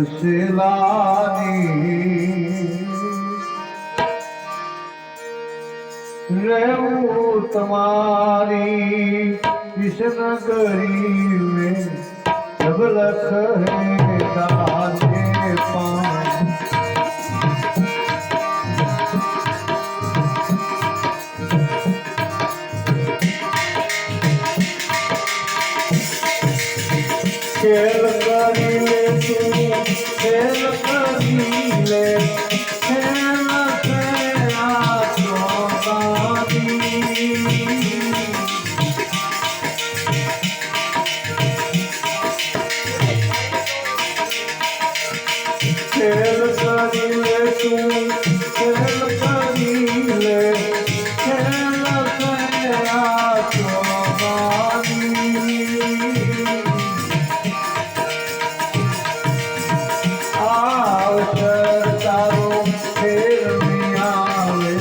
વસેલાની રહેવું તમારી વિષનગરી में जब लख है दाने पान खेल करी ले तू खेल करी ले खेल तेरा खेल करी ले तू खेल करी ले खेल तेरा आवसर तारो फेर में आवे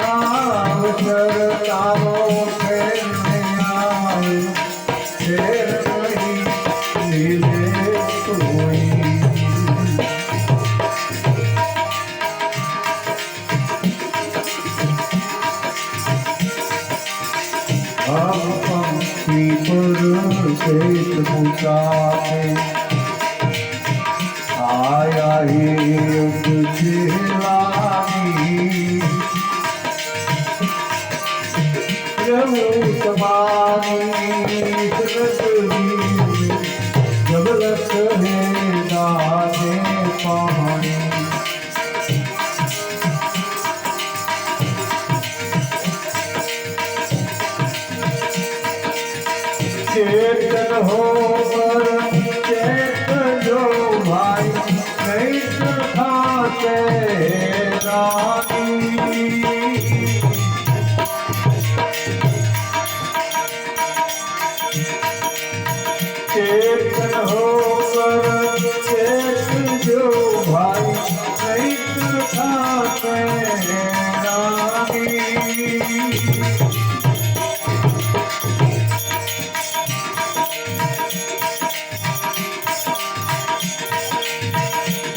आवसर तारो फेर में आवे फेर नहीं मिले कोई हम पंक्ति पर शेष मुसाफे आया ये गुजरानी प्रभु तुम्हारी जब लख है दाने पानी चेतन हो पर चेतन जो भाई नहीं खाते रानी चेतन हो पर चेतन जो भाई नहीं खाते रानी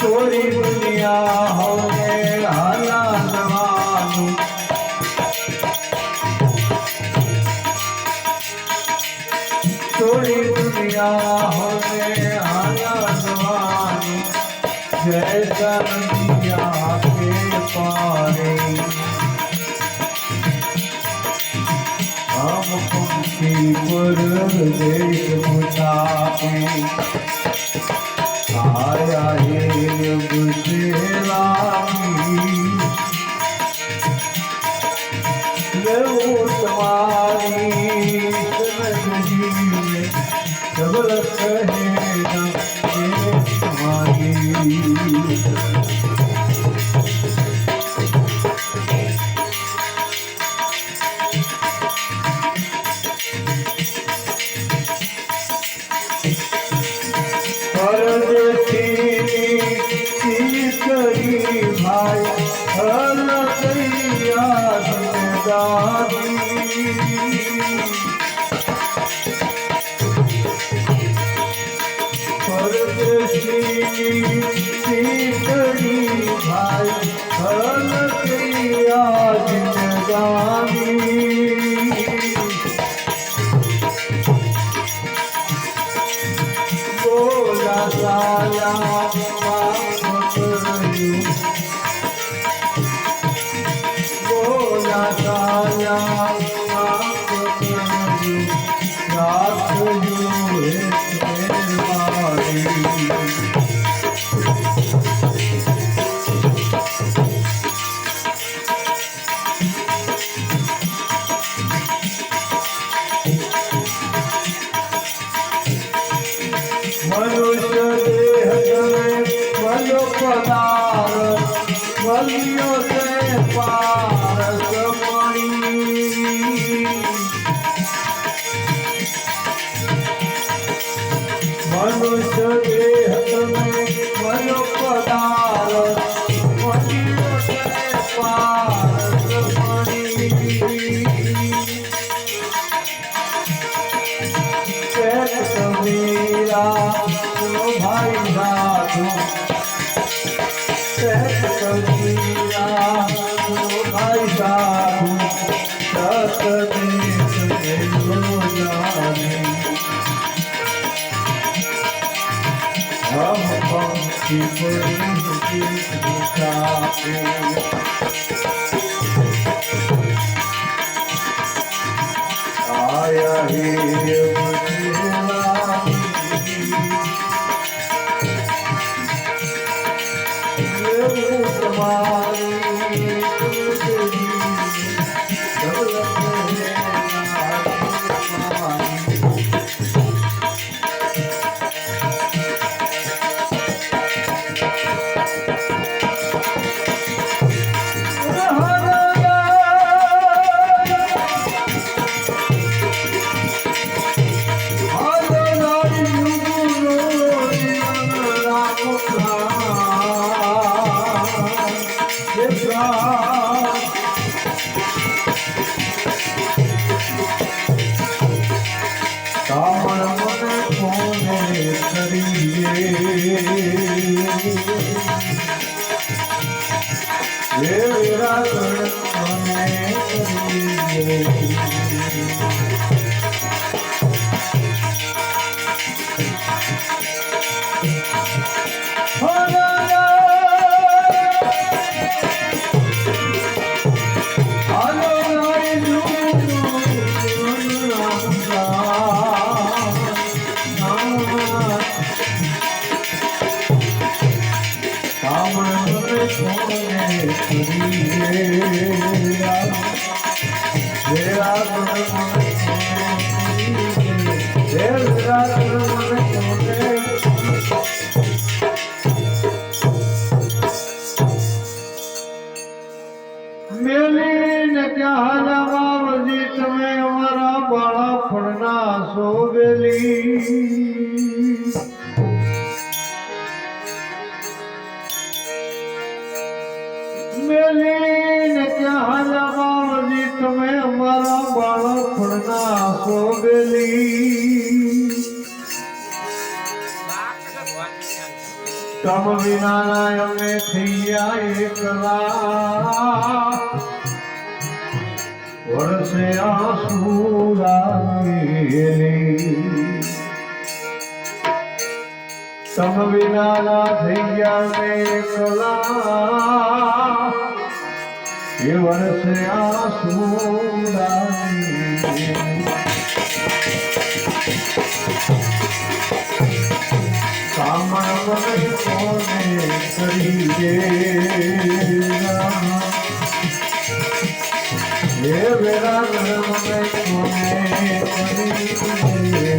थोड़ी दुनिया होने हाला जवानी थोड़ी दुनिया होने हाला जवानी जैसा नदिया के पारे हम पंक्ति पर देश मुसाफे आया ये गुजरानी रहूं तुम्हारी जिंदगी में जब लख है ना तुम्हारी करी भाई हर कैया जिम्मेदारी परदेसी करी भाई हर कैया जिम्मेदारी बोला साया बोला साया रात आया ही મેલીને ક્યાં હાલવાવજી તમે અમારા બાળપણના સોગલી મેલીને ક્યાં હાલવાવજી તમે અમારા બાળપણના સોગલી તમ વિના અમે થઈ ગયા એકલા વર્ષે આસુરાની તમ વિના થઈ ગયા અમે એકલા એ વર્ષે આસુરાની કામણ મને કોને કરી દે એ વેરા મને કોને કરી દે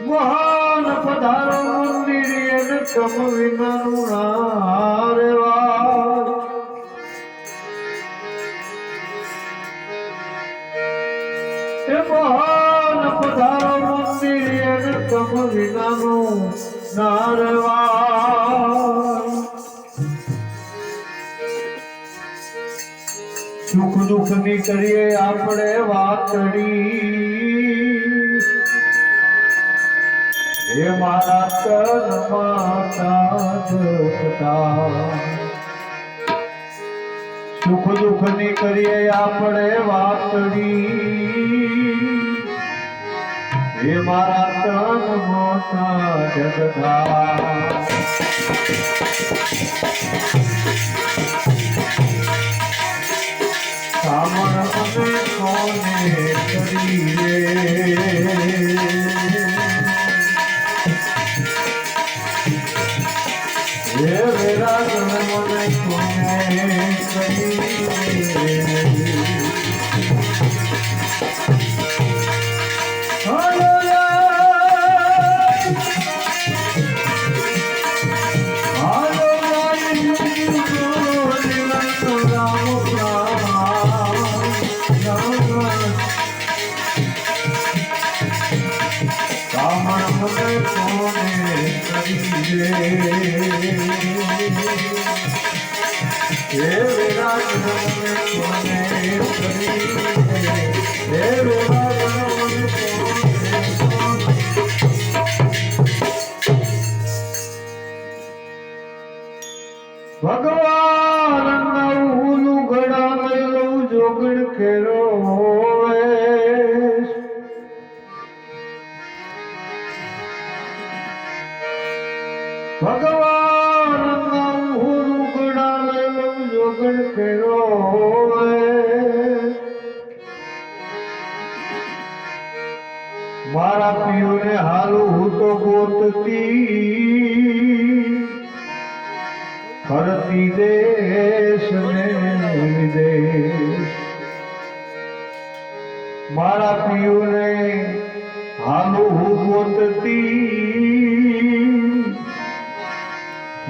મહાન પધારો મંદિર કમ વિનાનું નારેવા એ મહાન પધારો મંદિર કમ વિનાનું નારેવા સુખ દુઃખ ની કરીએ આપણે વાતડી હે મારા તન માતા સુખ દુઃખ ની કરીએ આપણે વાતડી હે મારા તન મોટા જગતા કામણ અમે કોને કરીએ હે વેરા મને કોને કરીએ મને કોને કરી રે હે વિરાટ મને કોને કરી રે હે વિરાટ મને ભગવાન નવું ઘડા લઈ લઉં જોગણ ખેરો ભગવાન નવું ઘડા લઈ લઉં જોગણ ખેરો મારા પિયોને હાલું હું તો ગોતતી ફરતી દેશ ને વિદેશ મારા પિયુને હાલું હું ગોતતી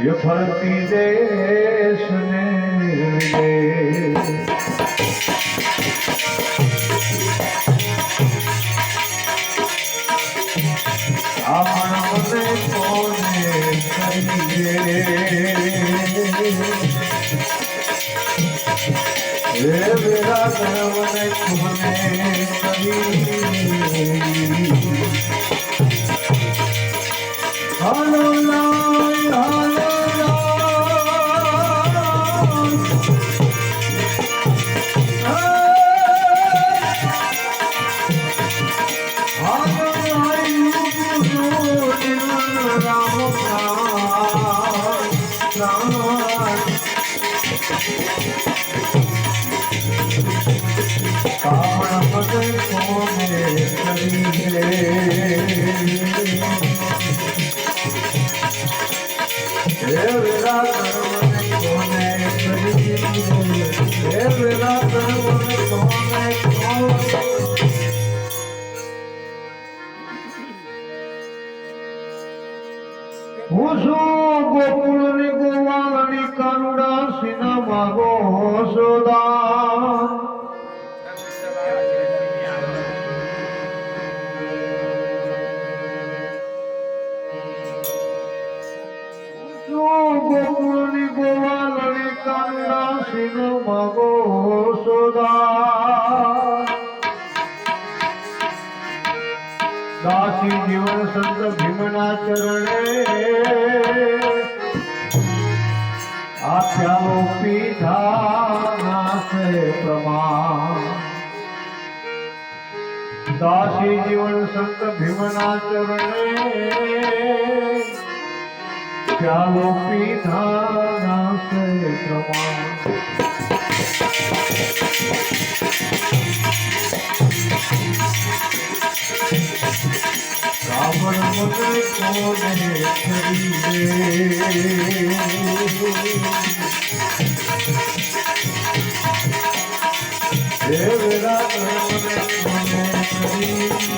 એ ફરતી દેશ ને વિદેશ આપણ મને કોને કરીએ હે વિરાટ મને કોને કરી હાલો લાય હાલો હું છું ગોકુળની ગોવાળની કાનુડા સિના માગો સોદા ગોકુળની ગોવાળની કાનુડા સિના માગો સોદા દાસી જીવન સંત ભીમના ચરણે આપ્યાનો પીધા નાશે પ્રમાણ દાસી જીવન સંત ભીમના ચરણે પ્યાલો પીધા નાશે પ્રમાણ રાવણ મને કોને કરી હે વિરાટ મને કોને કરી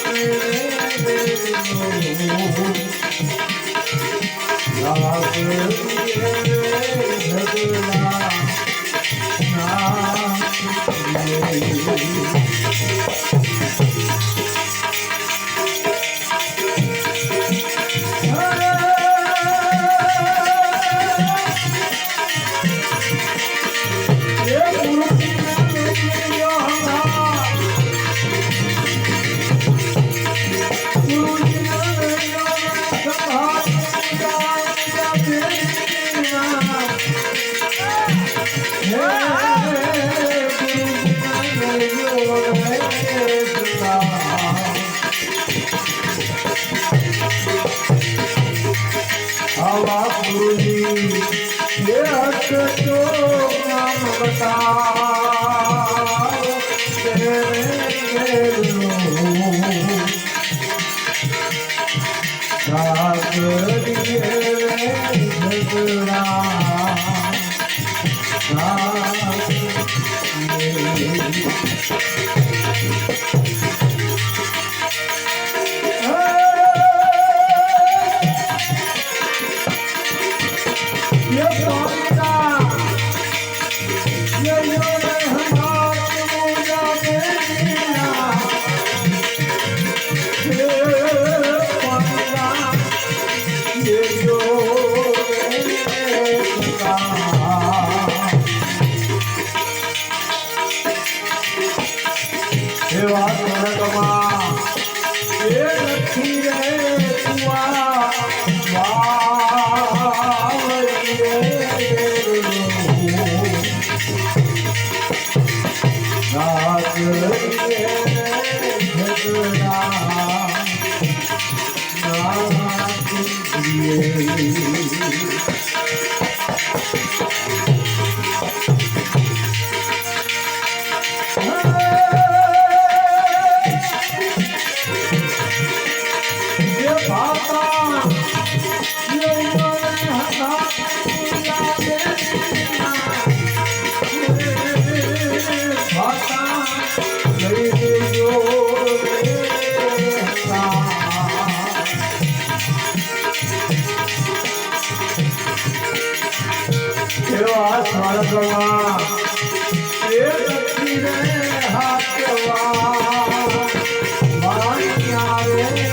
આવશે ये हस्त तो नाम बताओ तेरे लो सागरिये झगड़ा એવા સ્વર્ગમાં એ નથી રે કુવા વાવડીએ નાગરીએ ઝગડા એવા સ્વર્ગમાં એ નથી રે હાથવા માણ્યા રે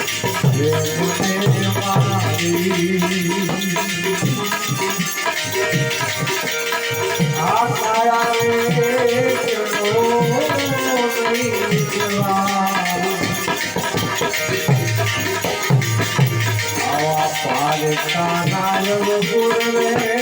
Thank you. આ કાયા પારકા નાયક ગુરવે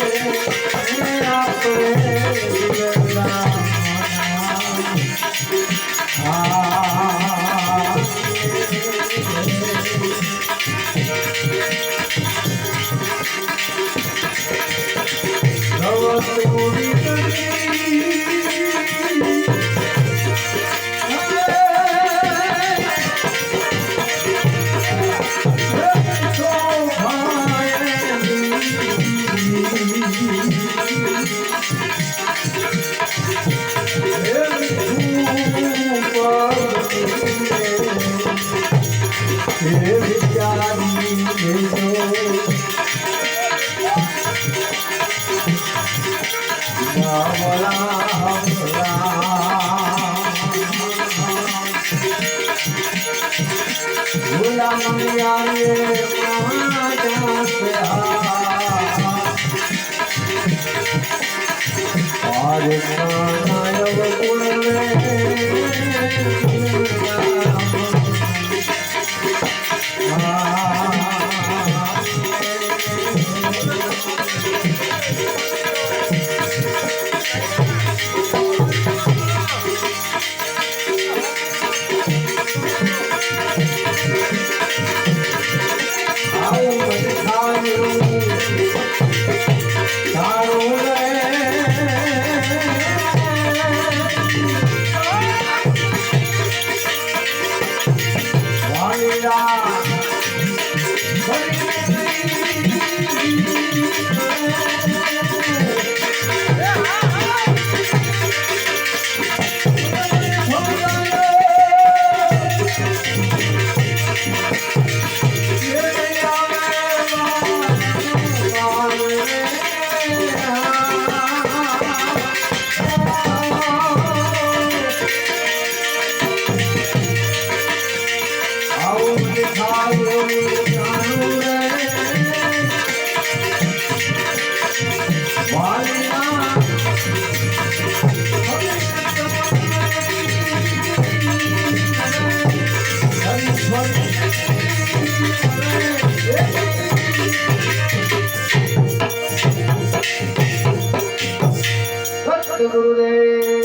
આપણે ગુરુદેવ